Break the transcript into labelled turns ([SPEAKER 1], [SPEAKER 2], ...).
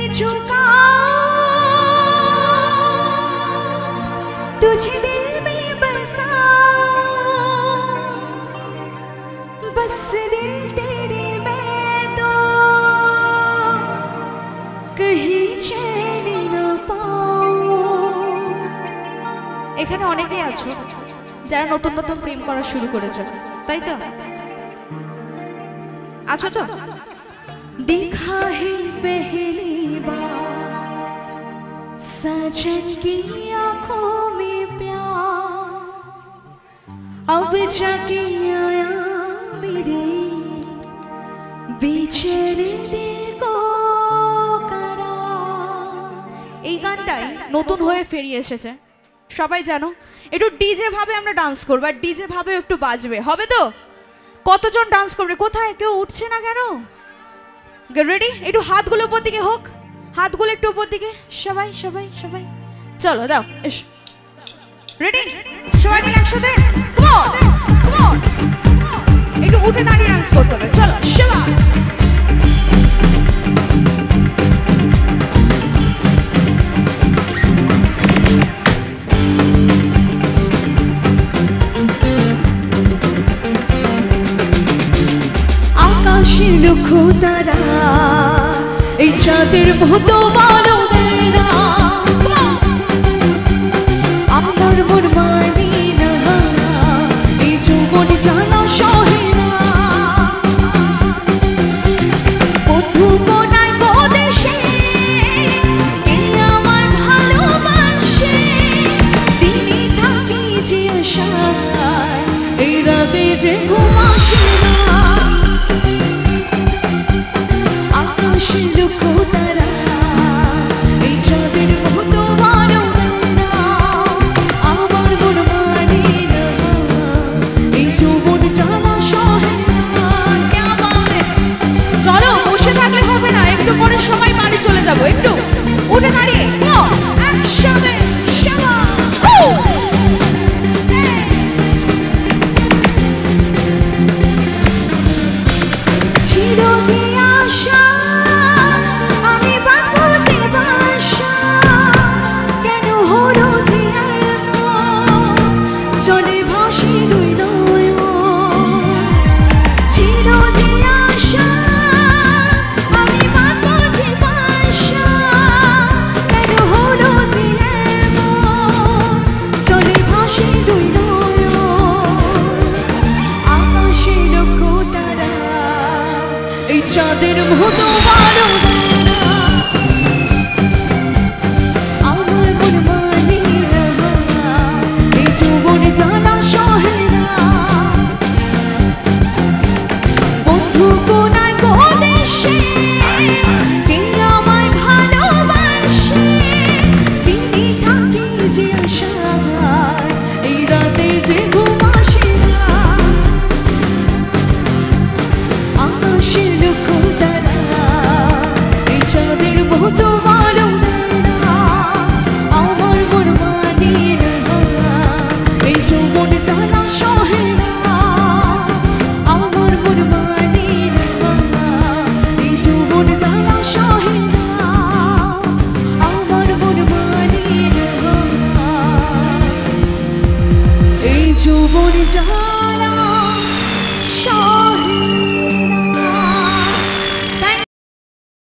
[SPEAKER 1] झुका तुझे दिल में बसा बस दिल तेरे मैं तो कहीं चैन न पाऊं। এখানে অনেকেই আছো যারা নতুন নতুন প্রেম করা শুরু করেছে, তাই তো? আছো তো? देखा है पहली बार सजन की आंखों में प्यार अब जाके आया मेरे बेचैन दिल को करार। এই গানটাই নতুন হয়ে ফিরে এসেছে, সবাই জানো। একটু ডিজে ভাবে আমরা ডান্স করব, আর ডিজে ভাবে একটু বাজবে, হবে তো? কতজন ডান্স করবে? কোথায় কেউ উঠছে না কেন? রেডি? একটু হাতগুলো উপর দিকে হোক, হাতগুলো একটু উপর দিকে, সবাই সবাই সবাই চলো দাও। রেডি? সবাই মিলে একসাথে একটু উঠে দাঁড়িয়ে ডান্স করতে হবে, চলো সবাই। আকাশের লক্ষ্য তারা এই চাঁদের মতো বলো না, আমার মন মানি না এই যৌবন জানা সহে না। বন্ধু কোনায় দেশে কে আমার ভালোবাসে, দিনে থাকি যে আশায় এই রাতে যে ঘুম আসে না। সবাই বাড়ি চলে যাবো, একটু উঠে দাঁড়িয়ে একসাথে ছিল যে আশা আমি বাঁধবো যে বাসা, কেন হলো যে চলে ভাসি দুই নয়। ছিল যে আশা আমি বাঁধবো যে বাসা, কেন হলো যে চলে ভাসি দুই নয়। আকাশে লক্ষ্য তারা এই চাঁদের মতো ভালো আমার মন মানে না এই যৌবনে জানা সহে না। বন্ধু কোনায় দেশে কে আমায় ভালোবাসে, দিনে থাকি যে আশায় এই রাতে যে ঘুম আসে না। আকাশের লক্ষ্য তারা এই চাঁদের মতো ভালো না, আমার মন মানে না এই যৌবনে জানা সহে না। আমার মন মানে না এই যৌবনে জানা সহে না। আমার মন মানে না এই যৌবনে জানা